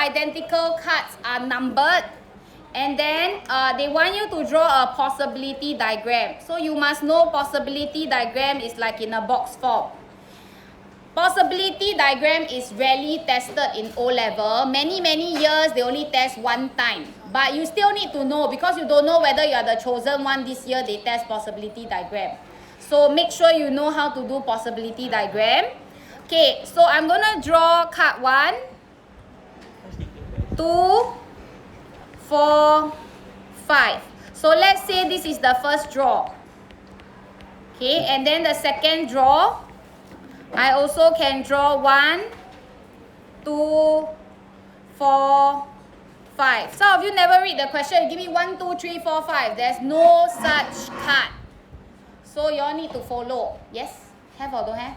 identical cards are numbered, and then they want you to draw a possibility diagram. So you must know possibility diagram is like in a box form. Possibility diagram is rarely tested in O-level. Many years they only test one time. But you still need to know, because you don't know whether you are the chosen one this year, they test possibility diagram. So make sure you know how to do possibility diagram. Okay, so I'm going to draw card 1, 2, 4, 5. So let's say this is the first draw. Okay, and then the second draw, I also can draw 1, 2, 4, 5. Some of you never read the question. Give me 1, 2, 3, 4, 5. There's no such card. So you all need to follow. Yes? Have or don't have?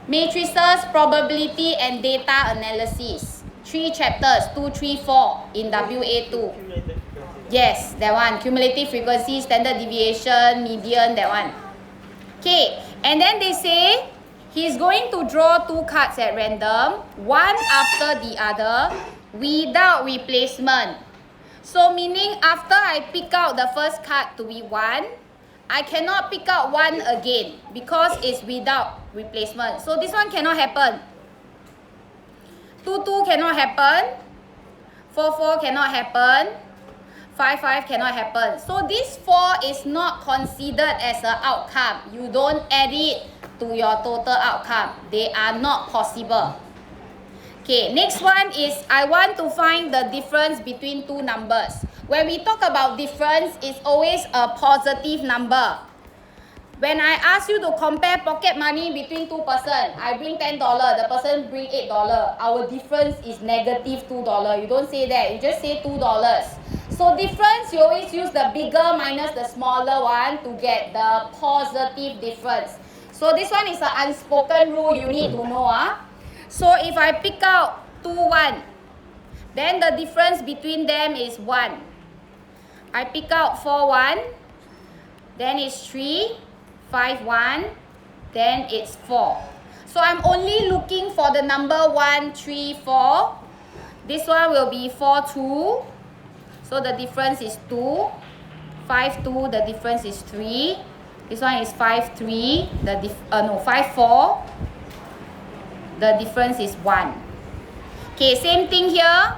Matrices, probability and data analysis. 3 chapters, 2, 3, 4 in WA2. Yes, that one. Cumulative frequency, standard deviation, median, that one. Okay, and then they say he's going to draw 2 cards at random, one after the other, without replacement. So meaning after I pick out the first card to be 1, I cannot pick out 1 again because it's without replacement. So this one cannot happen. 2, 2 cannot happen. 4, 4 cannot happen. 5, 5 cannot happen. So this 4 is not considered as an outcome. You don't add it to your total outcome. They are not possible. Okay, next one is I want to find the difference between 2 numbers. When we talk about difference, it's always a positive number. When I ask you to compare pocket money between 2 persons, I bring $10, the person bring $8. Our difference is negative $2. You don't say that, you just say $2. So difference, you always use the bigger minus the smaller one to get the positive difference. So this one is an unspoken rule you need to know. So if I pick out 2, 1, then the difference between them is 1. I pick out 4, 1, then it's 3, 5, 1, then it's 4. So I'm only looking for the number 1, 3, 4. This one will be 4, 2. So the difference is 2. 5, 2, the difference is 3. This one is 5, 3. 5, 4. The difference is 1. Okay, same thing here.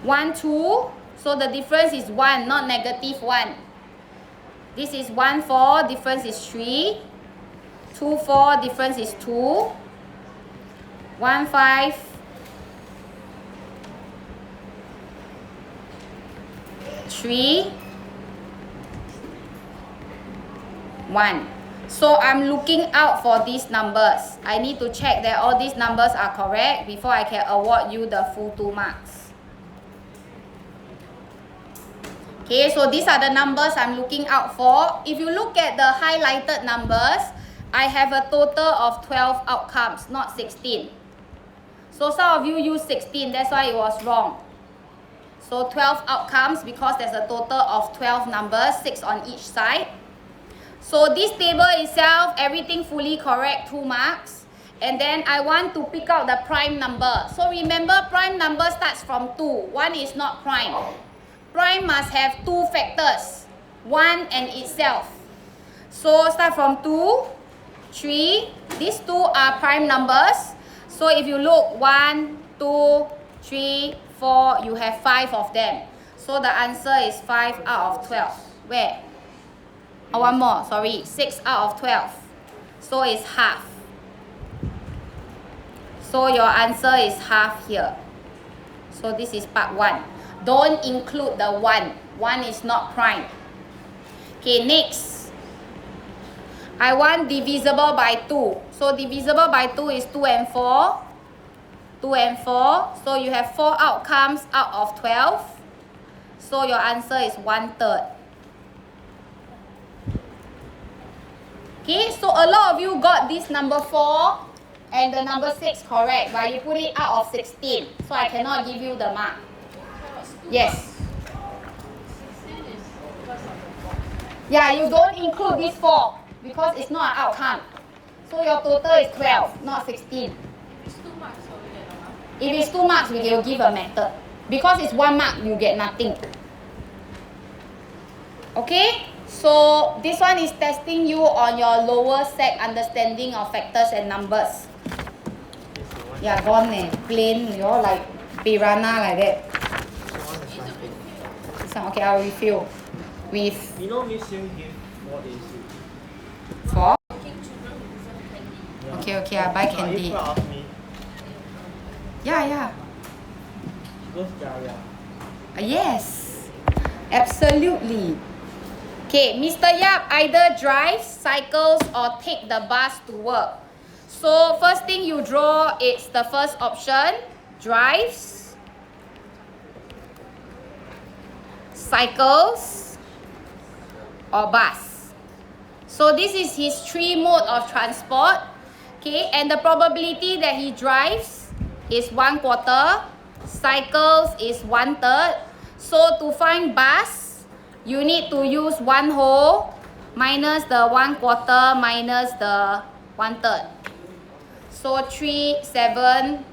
1, 2. So the difference is 1, not negative 1. This is 1, 4. Difference is 3. 2, 4. Difference is 2. 1, 5. 3, 1. So I'm looking out for these numbers. I need to check that all these numbers are correct before I can award you the full 2 marks. Okay, so these are the numbers I'm looking out for. If you look at the highlighted numbers, I have a total of 12 outcomes, not 16. So some of you use 16, that's why it was wrong. So 12 outcomes because there's a total of 12 numbers, 6 on each side. So this table itself, everything fully correct, 2 marks. And then I want to pick out the prime number. So remember, prime number starts from 2. 1 is not prime. Prime must have 2 factors, 1 and itself. So start from 2, 3. These 2 are prime numbers. So if you look, 1, 2, 3, 4, you have 5 of them. So the answer is 5 out of 12. Where? Oh, one more, sorry. 6 out of 12. So it's half. So your answer is half here. So this is part 1. Don't include the 1. 1 is not prime. Okay, next. I want divisible by 2. So divisible by 2 is 2 and 4. 2 and 4. So you have 4 outcomes out of 12. So your answer is 1/3. Okay, so a lot of you got this number 4 and the number 6 correct, but you put it out of 16. So I cannot give you the mark. Yes. Yeah, you don't include this 4 because it's not an outcome. So your total is 12, not 16. It's 2 If it's 2 marks, we will give a method. Because it's 1 mark, you get nothing. Okay? So this one is testing you on your lower sec understanding of factors and numbers. Yeah, gone plain, you know, like piranha like that. So, okay, I'll refill with. You know, Miss Sim give 4 days. 4? Okay, I buy candy. Yeah. She goes Jaya. Yes, absolutely. Okay, Mr. Yap either drives, cycles, or take the bus to work. So first thing you draw, it's the first option, drives, cycles, or bus. So this is his 3 mode of transport. Okay, and the probability that he drives is 1/4, cycles is 1/3. So to find bus, you need to use 1 whole minus the 1/4 minus the 1/3. So 3, 7,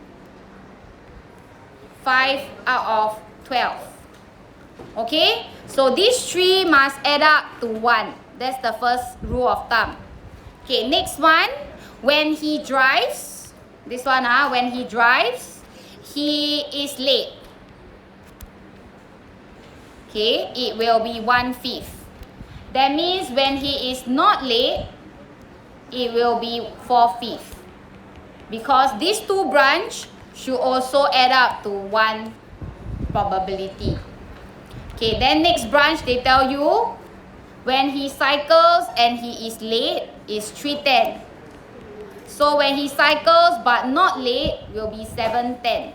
5 out of 12. Okay, so these 3 must add up to 1. That's the first rule of thumb. Okay, next one, when he drives, this one when he drives, he is late. Okay, it will be 1/5. That means when he is not late, it will be 4/5. Because these 2 branch should also add up to 1 probability. Okay, then next branch they tell you, when he cycles and he is late, is 3/10. So when he cycles but not late, will be 7/10.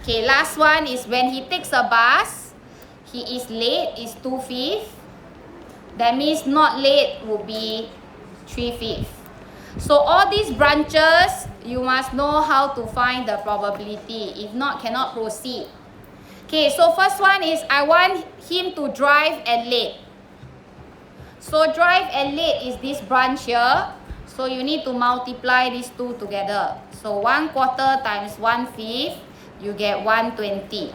Okay, last one is when he takes a bus, he is late, is 2/5. That means not late would be 3/5. So all these branches, you must know how to find the probability. If not, cannot proceed. Okay, so first one is I want him to drive and late. So drive and late is this branch here. So you need to multiply these 2 together. So 1/4 times 1/5. You get 120.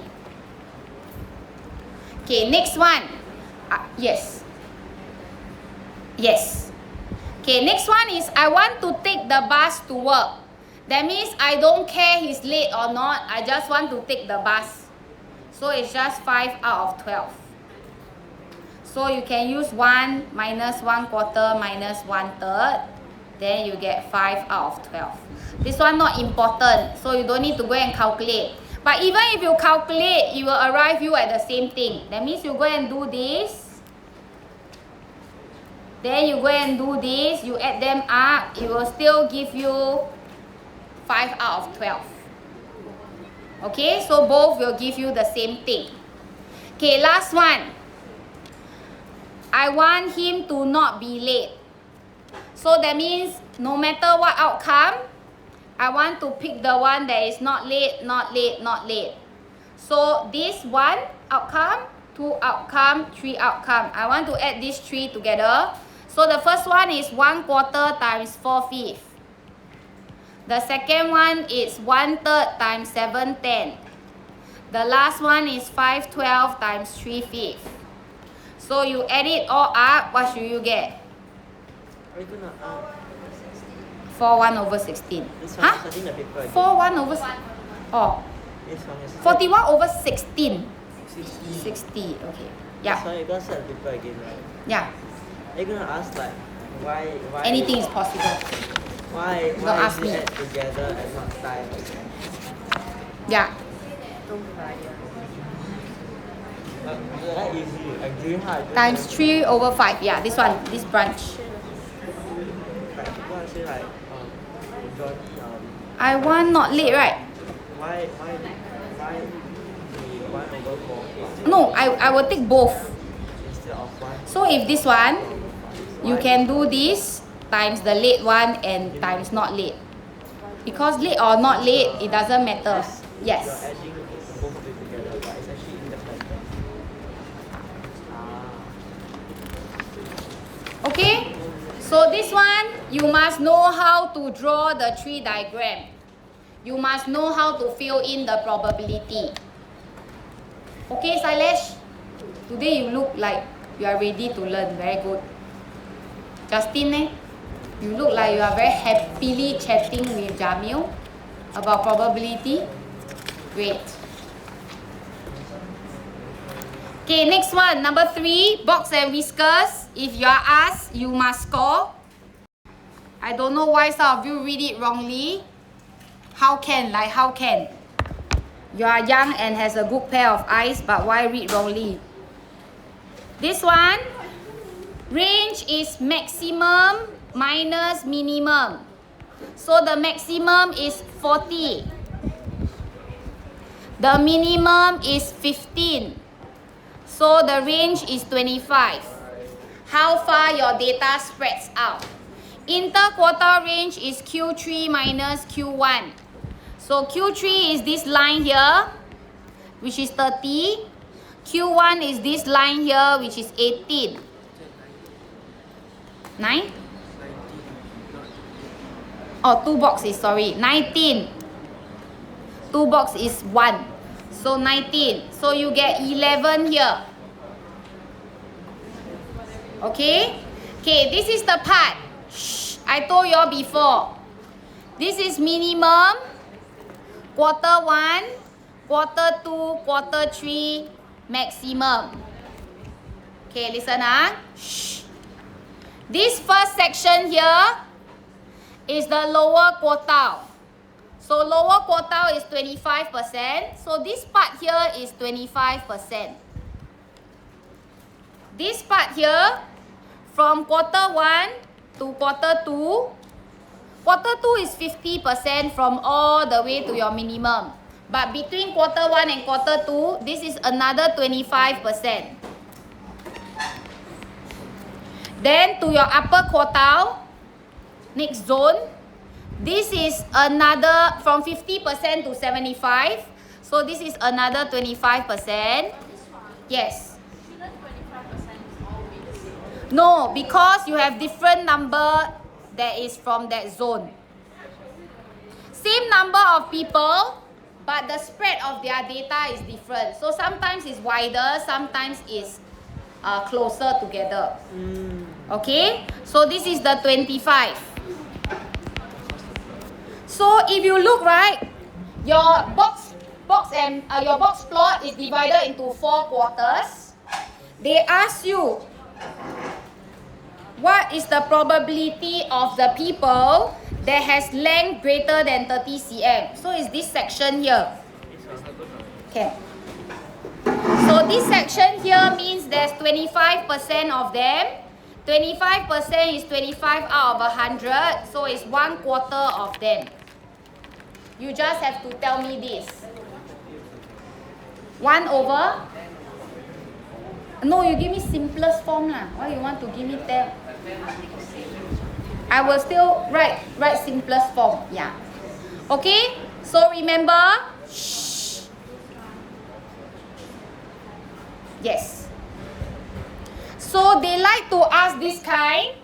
Okay, next one. Yes. Okay, next one is I want to take the bus to work. That means I don't care he's late or not. I just want to take the bus. So it's just 5 out of 12. So you can use 1 minus 1/4 minus 1/3. Then you get 5 out of 12. This one not important, so you don't need to go and calculate. But even if you calculate, it will arrive you at the same thing. That means you go and do this. Then you go and do this. You add them up. It will still give you 5 out of 12. Okay, so both will give you the same thing. Okay, last one. I want him to not be late. So that means no matter what outcome, I want to pick the one that is not late, not late, not late. So this 1 outcome, 2 outcome, 3 outcome. I want to add these 3 together. So the first one is 1/4 times 4/5. The second one is 1/3 times 7/10. The last one is 5/12 times 3/5. So you add it all up, what should you get? 4/1/16. Huh? 4/1/16. Oh. 41/16. 60. Okay. Yeah. So you're gonna set the paper again, right? Yeah. Are you gonna ask like why Anything is possible. Why Don't ask is me. it add together and not time? Yeah. That easy. Like doing hard. Times 3/5. Yeah, this one, this branch. Like people want to say like Johnny I want not late, right? why the 1/4 No, I will take both. instead of 1? So if this one, you can do this times the late one and times not late. Because late or not late, it doesn't matter. You're Yes. adding both of it together, but it's actually indefinite. Okay? So this one, you must know how to draw the tree diagram. you must know how to fill in the probability. Okay, Sailesh? Today you look like you are ready to learn. Very good. Justin, you look like you are very happily chatting with Jamil about probability. Great. Okay, next one. Number 3, box and whiskers. If you are asked, you must score. I don't know why some of you read it wrongly. How can? Like how can? You are young and has a good pair of eyes, but why read wrongly? This one, range is maximum minus minimum. So the maximum is 40. The minimum is 15. So the range is 25. How far your data spreads out. Inter-quarter range is Q3 minus Q1. So Q3 is this line here, which is 30. Q1 is this line here, which is 18. 9? Oh, 2 boxes, sorry. 19. 2 box is 1. So 19. So you get 11 here. Okay? Okay, this is the part. Shh, I told you all before. This is minimum. Quarter 1, quarter 2, quarter 3, maximum. Okay, listen Shh. This first section here is the lower quartile. So lower quartile is 25%. So this part here is 25%. This part here, from quarter 1 to quarter 2, quarter 2 is 50% from all the way to your minimum. But between quarter 1 and quarter 2, this is another 25%. Then to your upper quartile, next zone, this is another from 50% to 75. So this is another 25%. Yes. Shouldn't 25% always? No, because you have different number that is from that zone. Same number of people, but the spread of their data is different. So sometimes it's wider, sometimes it's closer together. Okay? So this is the 25. So if you look right, your box and your box plot is divided into 4 quarters. They ask you, what is the probability of the people that has length greater than 30 cm? So it's this section here. Okay. So this section here means there's 25% of them. 25% is 25 out of 100. So it's 1/4 of them. You just have to tell me this. 1 over? No, you give me simplest form lah. Why you want to give me that? I will still write simplest form. Yeah. Okay? So remember. Shh. Yes. So they like to ask this kind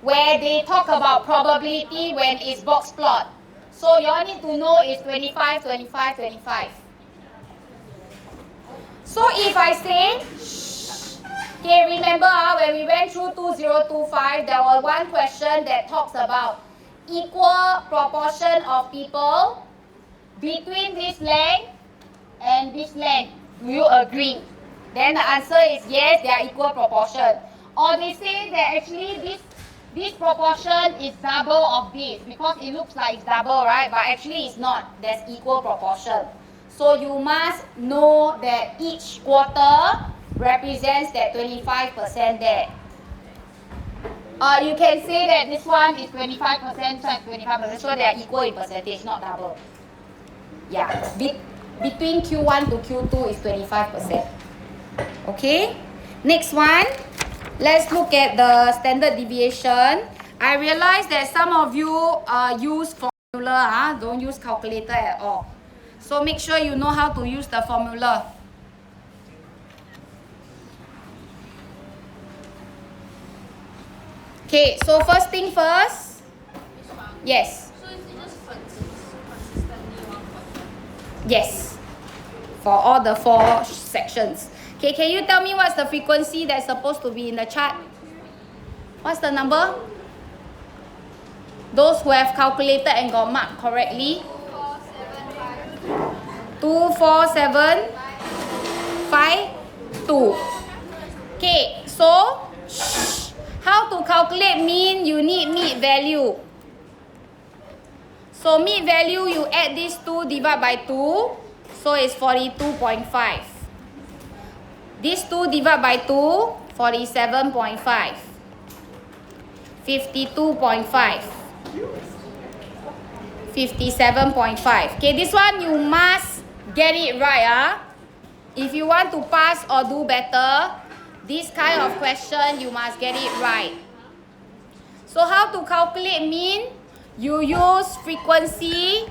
where they talk about probability when it's box plot. So you all need to know it's 25, 25, 25. So if I say, okay, remember when we went through 2025, there was one question that talks about equal proportion of people between this length and this length. Do you agree? Then the answer is yes, they are equal proportion. Or they say that actually this proportion is double of this because it looks like it's double, right? But actually it's not. There's equal proportion. So you must know that each quarter represents that 25% there. You can say that this one is 25%, so it's 25%, so they are equal in percentage, not double. Yeah, between Q1 to Q2 is 25%. Okay, next one. Let's look at the standard deviation. I realize that some of you use formula, don't use calculator at all. So make sure you know how to use the formula. Okay, so first thing first. Yes. So is it just consistently 1 Yes. For all the 4 sections. Okay, can you tell me what's the frequency that's supposed to be in the chart? What's the number? Those who have calculated and got marked correctly. 24752. Okay, so how to calculate mean? You need mean value. So mean value, you add this 2 divided by 2, so it's 42.5. This 2 divided by 2, 47.5. 52.5. 57.5. Okay, this one you must get it right. If you want to pass or do better, this kind of question you must get it right. So how to calculate mean? You use frequency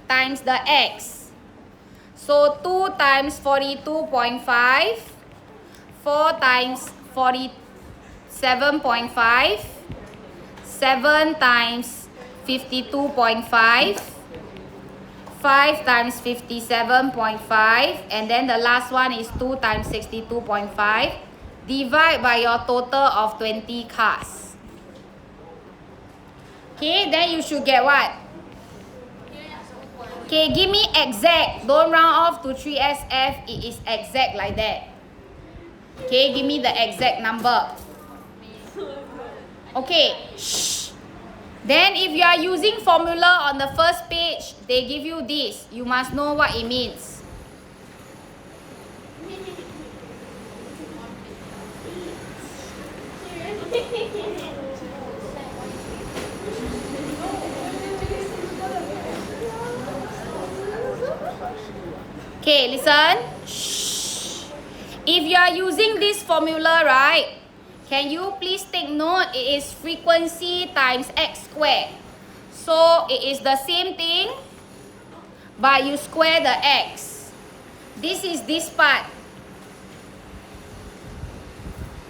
times the x. So 2 times 42.5, 4 times 47.5, 7 times 52.5, 5 times 57.5, and then the last one is 2 times 62.5. Divide by your total of 20 cars. Okay, then you should get what? Okay, give me exact. Don't round off to 3SF. It is exact like that. Okay, give me the exact number. Okay, shh. Then if you are using formula on the first page, they give you this. You must know what it means. Okay, listen. Shh. If you are using this formula, right, can you please take note? It is frequency times x squared. So it is the same thing, but you square the x. This is this part.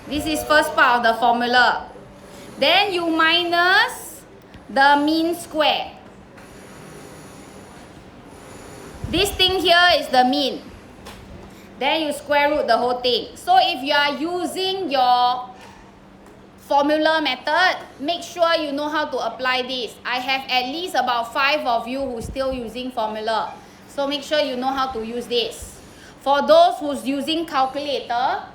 This is first part of the formula. Then you minus the mean square. This thing here is the mean. Then you square root the whole thing. So if you are using your formula method, make sure you know how to apply this. I have at least about 5 of you who still using formula. So make sure you know how to use this. For those who's using calculator,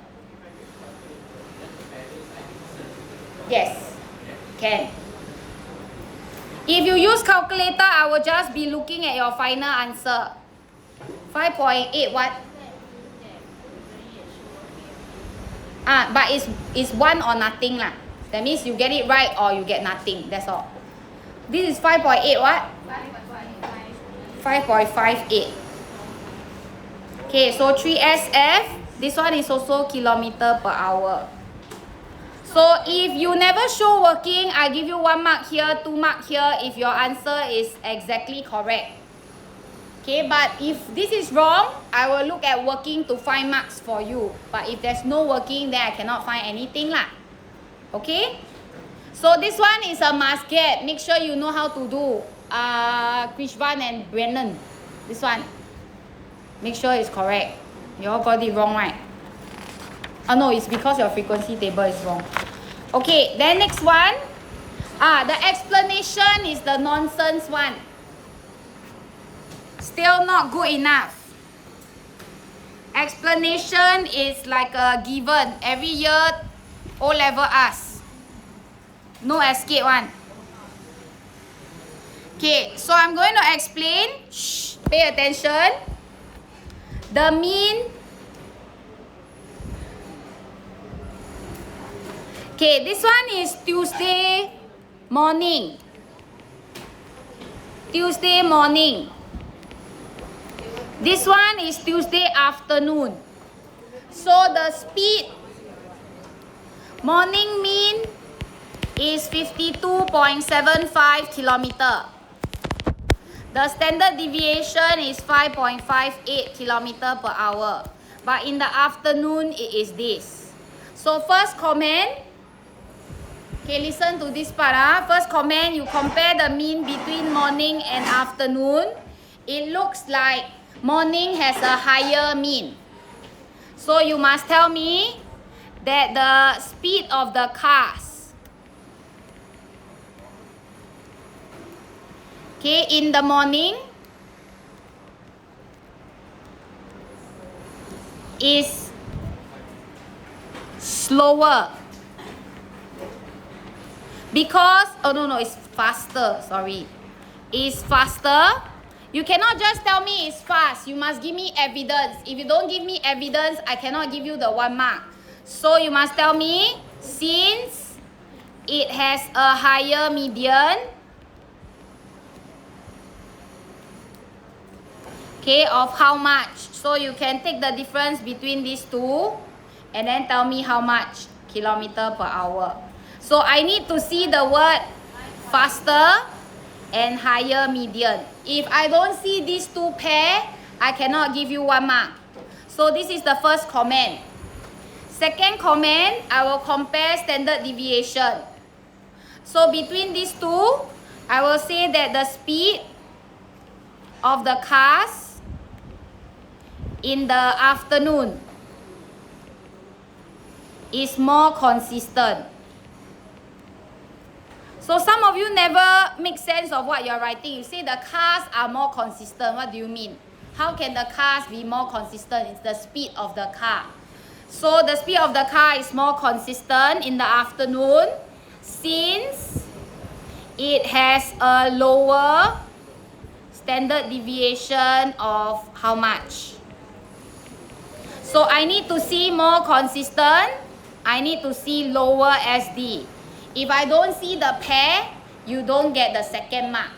yes, can. If you use calculator, I will just be looking at your final answer. 5.8 what? But it's 1 or nothing lah. That means you get it right or you get nothing. That's all. This is 5.8 what? 5.58. Okay, so 3SF. This one is also kilometer per hour. So if you never show working, I give you 1 mark here, 2 mark here if your answer is exactly correct. Okay, but if this is wrong, I will look at working to find marks for you. But if there's no working, then I cannot find anything lah. Okay? So this one is a must get. Make sure you know how to do. Krishvan and Brennan. This one. Make sure it's correct. You all got it wrong, right? Oh no, it's because your frequency table is wrong. Okay, then next one. The explanation is the nonsense one. Still not good enough. Explanation is like a given. Every year, O-level ask. No escape one. Okay, so I'm going to explain. Shh, pay attention. The mean. Okay, this one is Tuesday morning. Tuesday morning. This one is Tuesday afternoon. So the speed, morning mean is 52.75 kilometer. The standard deviation is 5.58 kilometer per hour. But in the afternoon, it is this. So first comment. Okay, listen to this part. First comment, you compare the mean between morning and afternoon. It looks like Morning has a higher mean. So you must tell me that the speed of the cars, okay, in the morning is slower because, oh no, it's faster, sorry. Is faster. You cannot just tell me it's fast. You must give me evidence. If you don't give me evidence, I cannot give you the 1 mark. So you must tell me, since it has a higher median, okay, of how much. So you can take the difference between these two and then tell me how much kilometer per hour. So I need to see the word faster and higher median. If I don't see these two pair, I cannot give you 1 mark. So this is the first comment. Second comment, I will compare standard deviation. So between these two, I will say that the speed of the cars in the afternoon is more consistent. So some of you never make sense of what you're writing. You say the cars are more consistent. What do you mean? How can the cars be more consistent? It's the speed of the car. So the speed of the car is more consistent in the afternoon since it has a lower standard deviation of how much? So I need to see more consistent. I need to see lower SD. If I don't see the pair, you don't get the second mark.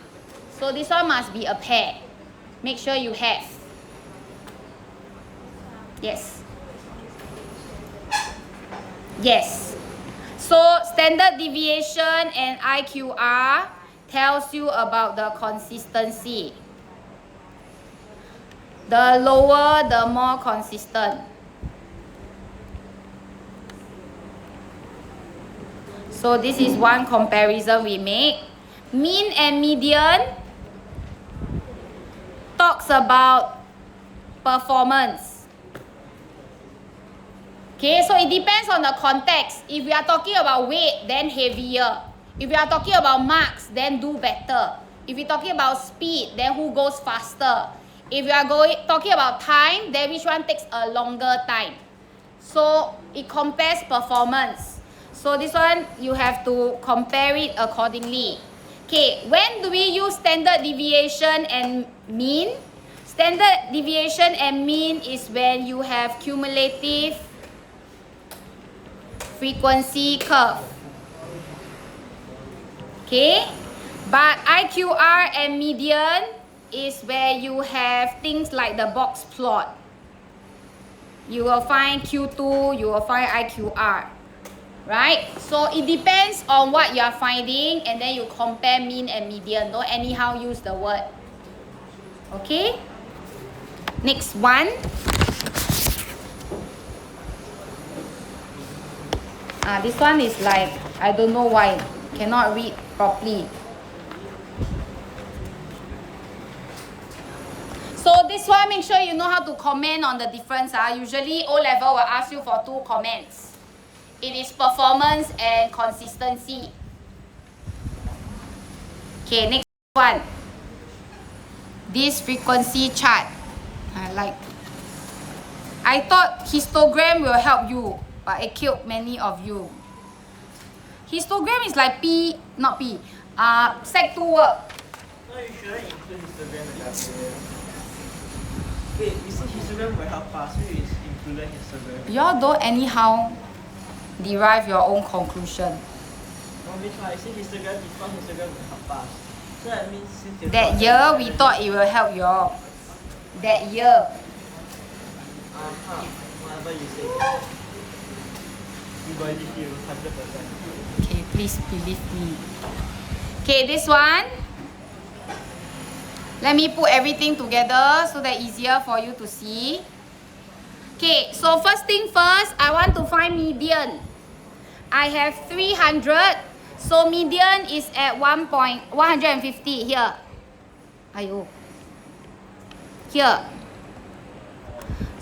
So this one must be a pair. Make sure you have. Yes. Yes. So standard deviation and IQR tells you about the consistency. The lower, the more consistent. So this is one comparison we make. Mean and median talks about performance. Okay, so it depends on the context. If we are talking about weight, then heavier. If we are talking about marks, then do better. If we're talking about speed, then who goes faster? If we are talking about time, then which one takes a longer time? So it compares performance. So this one, you have to compare it accordingly. Okay, when do we use standard deviation and mean? Standard deviation and mean is when you have cumulative frequency curve. Okay, but IQR and median is where you have things like the box plot. You will find Q2, you will find IQR. Right? So it depends on what you are finding and then you compare mean and median. Don't anyhow use the word. Okay? Next one. This one is like, I don't know why. Cannot read properly. So this one, make sure you know how to comment on the difference. Usually O-level will ask you for 2 comments. It is performance and consistency. Okay, next one. This frequency chart. I thought histogram will help you, but it killed many of you. Histogram is like P, not P. Sec 2 work. No, you shouldn't include histogram in that. Wait, you see histogram will help us. Who is included histogram? Y'all don't anyhow derive your own conclusion. No, which one? I see histogram before histogram will help us. So that means since you That year, we thought it will help y'all. That year. Whatever you say. We believe you 100%. Okay, please believe me. Okay, this one. Let me put everything together so that easier for you to see. Okay, so first thing first, I want to find median. I have 300. So median is at 150 here. Ayo. Here.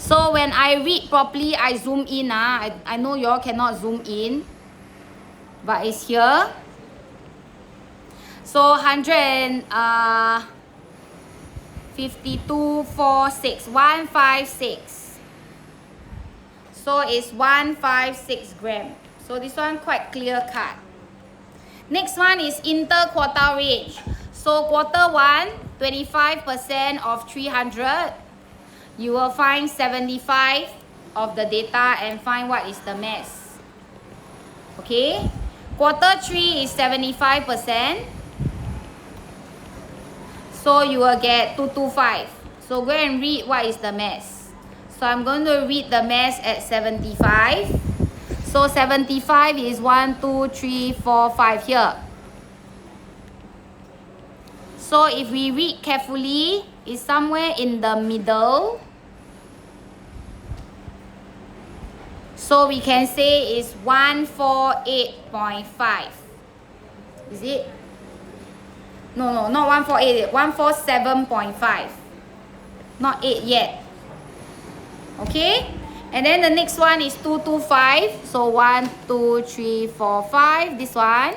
So when I read properly, I zoom in. I know you all cannot zoom in, but it's here. So 152.46, 156. So it's 156 gram. So this one quite clear cut. Next one is interquartile range. So quarter 1, 25% of 300. You will find 75 of the data and find what is the mass. Okay. Quarter 3 is 75%. So you will get 225. So go and read what is the mass. So I'm going to read the mass at 75. So 75 is 1, 2, 3, 4, 5 here. So if we read carefully, it's somewhere in the middle. So we can say it's 148.5. Is it? No, not 148, 147.5. Not 8 yet. Okay? And then the next one is 225. So 1, 2, 3, 4, 5. This one.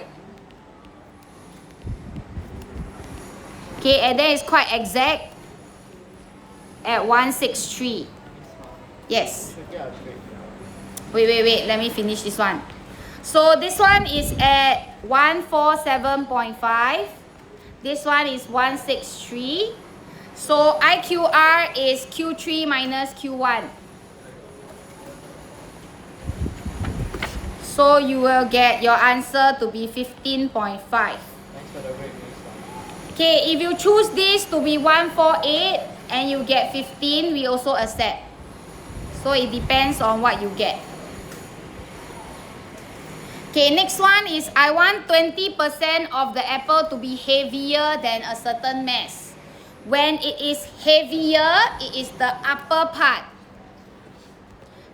Okay, and then it's quite exact at 163. Yes. Wait. Let me finish this one. So this one is at 147.5. This one is 163. So IQR is Q3 minus Q1. So you will get your answer to be 15.5. Okay, if you choose this to be 148 and you get 15, we also accept. So it depends on what you get. Okay, next one is I want 20% of the apple to be heavier than a certain mass. When it is heavier, it is the upper part.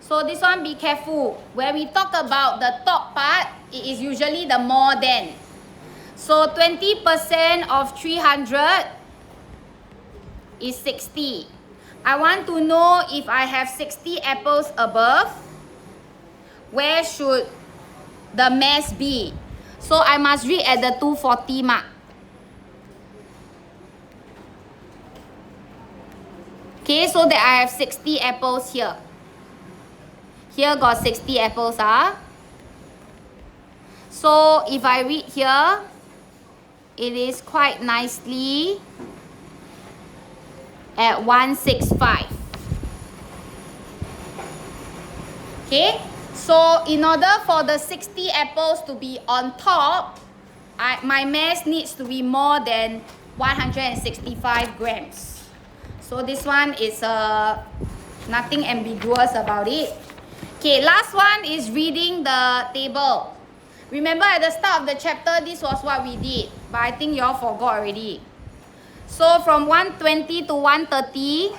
So this one, be careful. When we talk about the top part, it is usually the more than. So 20% of 300 is 60. I want to know if I have 60 apples above, where should the mass be? So I must read at the 240 mark. Okay, so that I have 60 apples here. Here got 60 apples. So if I read here, it is quite nicely at 165. Okay, so in order for the 60 apples to be on top, my mass needs to be more than 165 grams. So this one is nothing ambiguous about it. Okay, last one is reading the table. Remember at the start of the chapter, this was what we did, but I think you all forgot already. So from 120 to 130,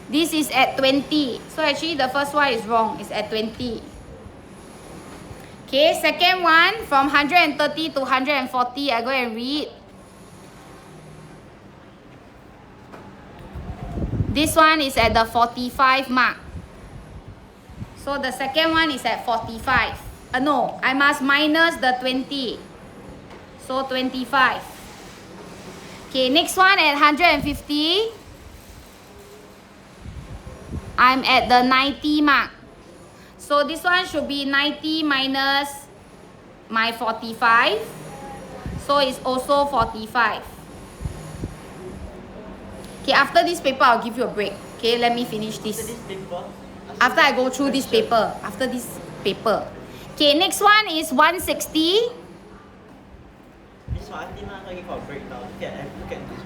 this is at 20. So actually the first one is wrong, it's at 20. Okay, second one, from 130 to 140, I go and read. This one is at the 45 mark. So the second one is at 45. No, I must minus the 20. So 25. Okay, next one at 150. I'm at the 90 mark. So this one should be 90 minus my 45. So it's also 45. Okay, after this paper, I'll give you a break. Okay, let me finish this. After I go through this paper. After this paper. Okay, next one is 160. This one, I think I'm going for a breakdown. Look at this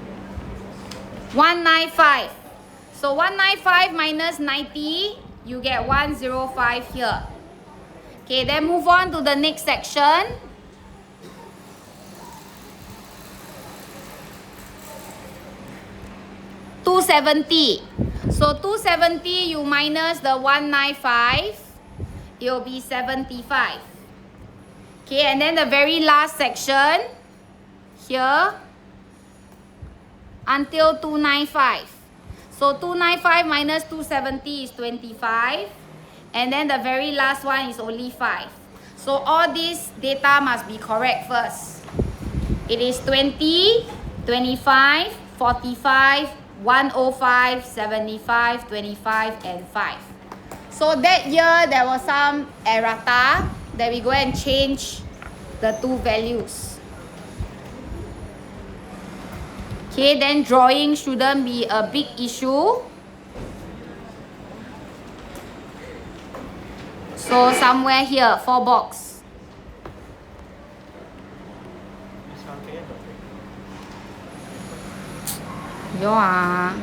one. 195. So 195 minus 90, you get 105 here. Okay, then move on to the next section. $270. So 270, you minus the 195, it will be 75. Okay, and then the very last section, here, until 295. So 295 minus 270 is 25. And then the very last one is only 5. So all this data must be correct first. It is 20, 25, 45, 105, 75, 25, and 5. So that year there was some errata that we go and change the two values. Okay, then drawing shouldn't be a big issue. So somewhere here, 4 box. This one can You are.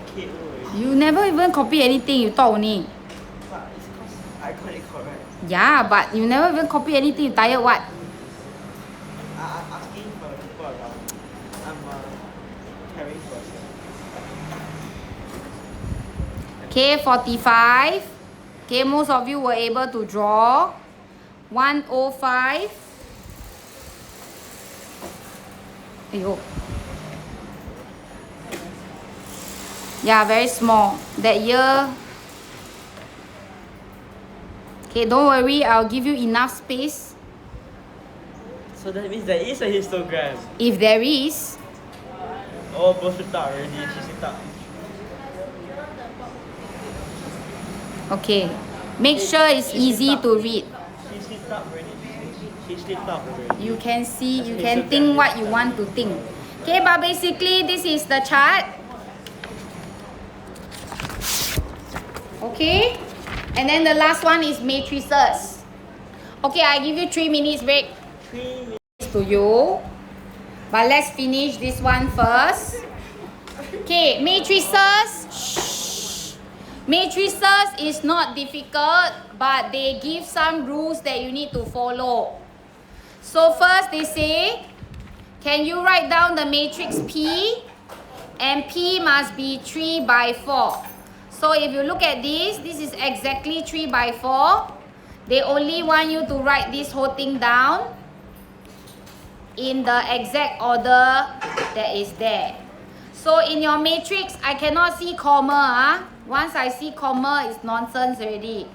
okay already. You never even copy anything, you talk only. But it's because I got it correct. Yeah, but you never even copy anything, you tired what? I'm asking for people around. I'm a caring person. Okay, 45. Okay, most of you were able to draw. 105. Ayo. Yeah, very small. That year. Okay, don't worry, I'll give you enough space. So that means there is a histogram. If there is. Oh, both sit up already. She sit up. Okay. Make sure it's easy to read. She sit up already. She sit up already. You can see, you can think what you want to think. Okay, but basically this is the chart. Okay, and then the last one is matrices. Okay, I give you 3 minutes break 3 minutes. to you, but let's finish this one first. Okay, matrices. Shh. Matrices is not difficult, but they give some rules that you need to follow. So first they say, can you write down the matrix P? And P must be 3 by 4. So if you look at this is exactly 3 by 4. They only want you to write this whole thing down in the exact order that is there. So in your matrix, I cannot see comma. Once I see comma, it's nonsense already.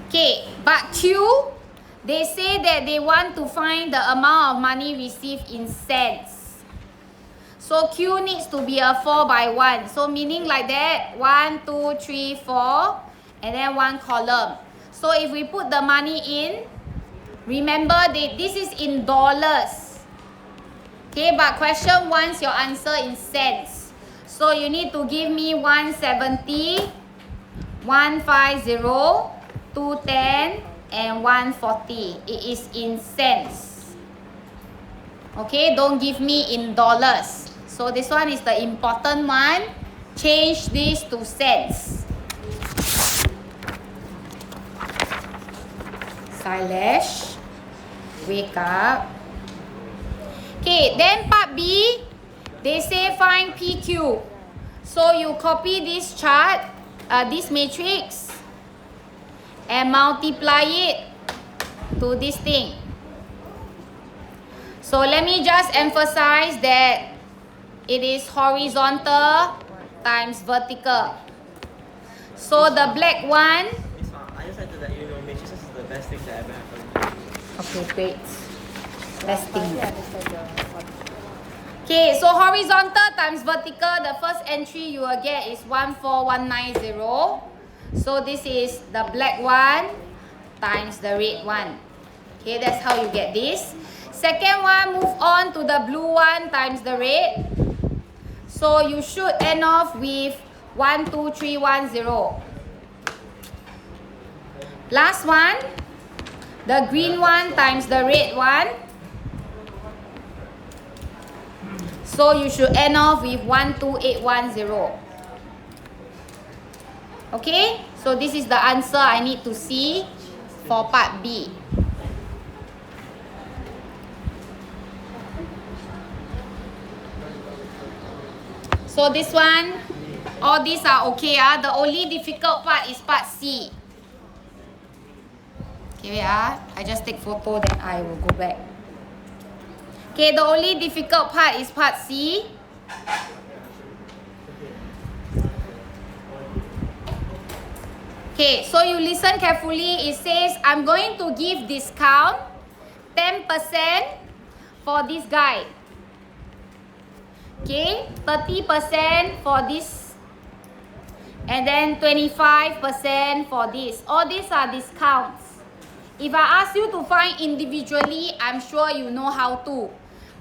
Okay, but Q, they say that they want to find the amount of money received in cents. So Q needs to be a 4 by 1. So meaning like that, 1, 2, 3, 4, and then 1 column. So if we put the money in, remember that this is in dollars. Okay, but question wants your answer in cents. So you need to give me 170, 150, 210, and 140. It is in cents. Okay, don't give me in dollars. So this one is the important one. Change this to cents. Silesh, wake up. Okay, then part B, they say find PQ. So you copy this chart, this matrix, and multiply it to this thing. So let me just emphasize that it is horizontal times vertical. So the black one. This one, I just like to let you know, matrices is the best thing that ever happened. Okay, great. Best thing. Okay, so horizontal times vertical, the first entry you will get is 14190. So this is the black one times the red one. Okay, that's how you get this. Second one, move on to the blue one times the red. So you should end off with 12310. Last one, the green one times the red one. So you should end off with 12810. Okay, so this is the answer I need to see for part B. So this one, all these are okay. The only difficult part is part C. Okay, wait, I just take photo, then I will go back. Okay, the only difficult part is part C. Okay, so you listen carefully. It says, I'm going to give discount 10% for this guy. Okay, 30% for this. And then 25% for this. All these are discounts. If I ask you to find individually, I'm sure you know how to.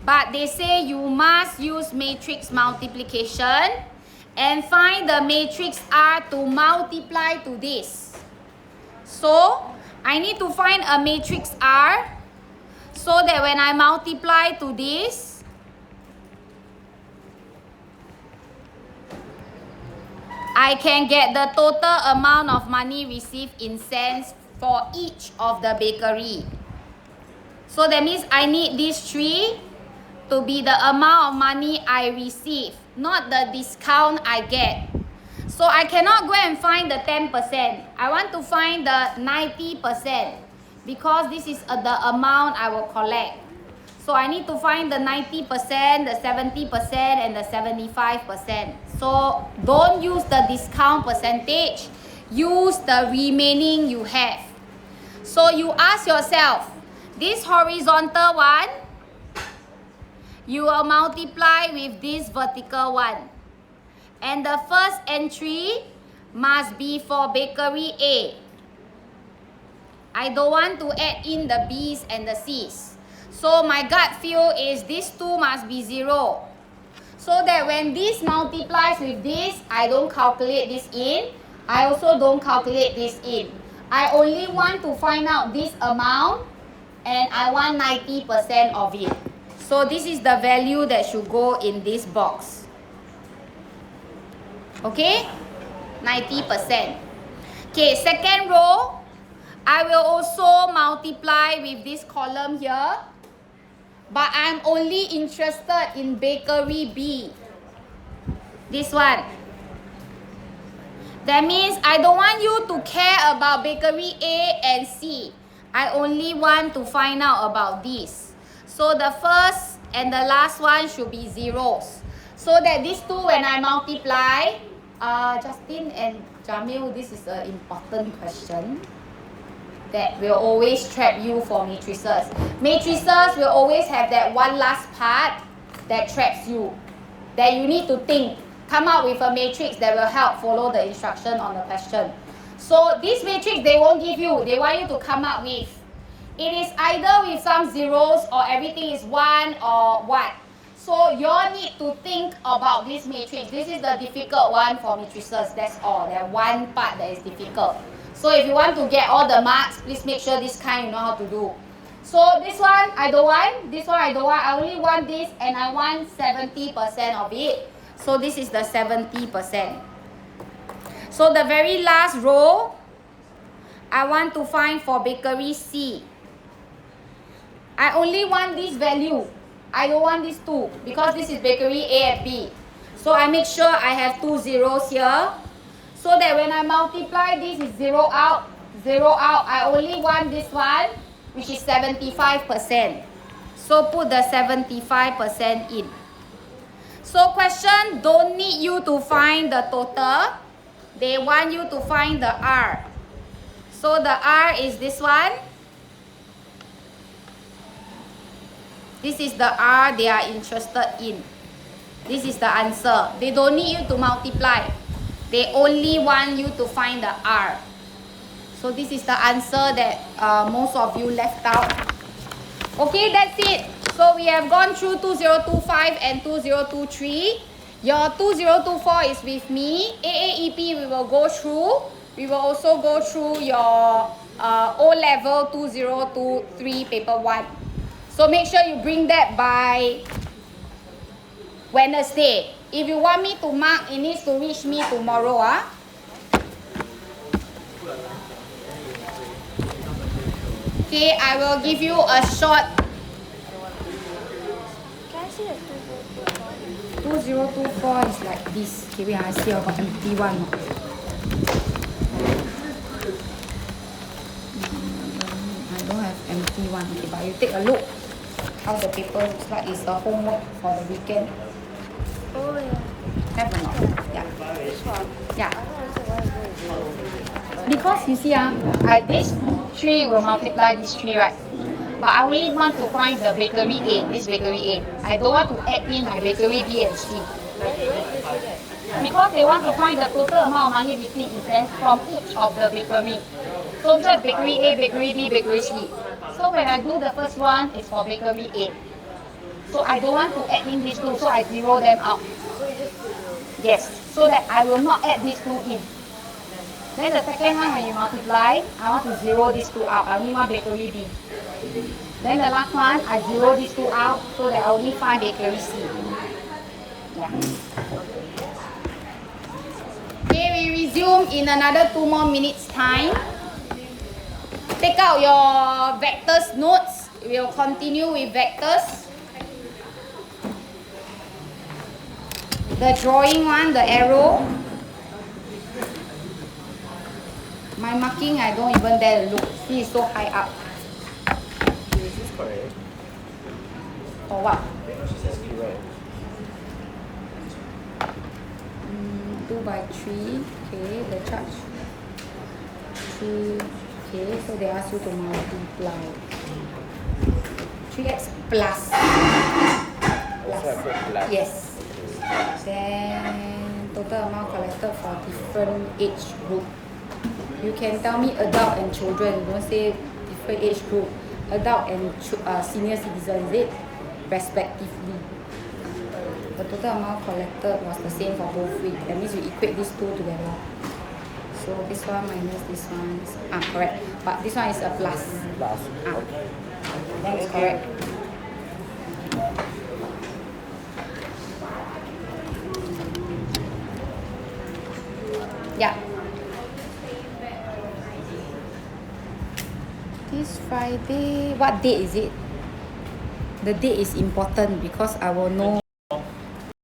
But they say you must use matrix multiplication and find the matrix R to multiply to this. So, I need to find a matrix R so that when I multiply to this, I can get the total amount of money received in cents for each of the bakery. So that means I need these 3 to be the amount of money I receive, not the discount I get. So I cannot go and find the 10%. I want to find the 90% because this is the amount I will collect. So I need to find the 90%, the 70%, and the 75%. So don't use the discount percentage. Use the remaining you have. So you ask yourself, this horizontal one, you will multiply with this vertical one. And the first entry must be for bakery A. I don't want to add in the B's and the C's. So my gut feel is these 2 must be 0. So that when this multiplies with this, I don't calculate this in. I also don't calculate this in. I only want to find out this amount and I want 90% of it. So this is the value that should go in this box. Okay? 90%. Okay, second row, I will also multiply with this column here. But I'm only interested in bakery B. This one. That means I don't want you to care about bakery A and C. I only want to find out about this. So the first and the last one should be zeros. So that these 2, when I multiply, Justin and Jamil, this is an important question that will always trap you for matrices. Matrices will always have that one last part that traps you. That you need to think. Come up with a matrix that will help follow the instruction on the question. So this matrix they won't give you. They want you to come up with. It is either with some zeros or everything is 1 or what. So you all need to think about this matrix. This is the difficult one for matrices. That's all. That one part that is difficult. So if you want to get all the marks, please make sure this kind you know how to do. So this one I don't want. This one I don't want. I only want this and I want 70% of it. So this is the 70%. So the very last row, I want to find for bakery C. I only want this value. I don't want these 2 because this is bakery A and B. So I make sure I have 2 zeros here. So that when I multiply this is 0 out, 0 out. I only want this one, which is 75%. So put the 75% in. So question don't need you to find the total. They want you to find the R. So the R is this one. This is the R they are interested in. This is the answer. They don't need you to multiply. They only want you to find the R. So this is the answer that most of you left out. Okay, that's it. So we have gone through 2025 and 2023. Your 2024 is with me. AAEP we will go through. We will also go through your O-Level 2023 paper 1. So make sure you bring that by Wednesday. If you want me to mark, it needs to reach me tomorrow. Okay, I will give you a short. Can I see the 2024 is like this. Okay, wait, I see I got empty one. I don't have empty one. Okay, but you take a look. how the paper looks like. It's the homework for the weekend. Oh yeah. Have or not? Yeah. This one. Yeah. I don't understand why it's going Because you see, this 3 will multiply this 3, right? But I only want to find the bakery A, this bakery A. I don't want to add in my bakery B and C. Because they want to find the total amount of money between events from each of the bakery. So just bakery A, bakery B, bakery C. So when I do the first one, it's for bakery A. So I don't want to add in these two, so I zero them out. Yes, so that I will not add these two in. Then the second one, when you multiply, I want to zero these two out. I only want bakery B. Then the last one, I zero these two out so that I only find bakery C. Yeah. Okay, we resume in another 2 more minutes time. Take out your vectors notes. We will continue with vectors. The drawing one, the arrow. My marking, I don't even dare to look. See, it's so high up. Is this correct? For what? She's asking right. 2 by 3. Okay, the charge. 3. Okay, so they ask you to multiply. 3x plus. Also I put plus. Yes. Then total amount collected for different age group. You can tell me adult and children. Don't say different age group. Adult and senior citizen, is it? Respectively. The total amount collected was the same for both weeks. That means you equate these two together. So this one minus this one. Correct. But this one is a plus. Plus. Okay. That is correct. Yeah. This Friday, what date is it? The date is important because I will know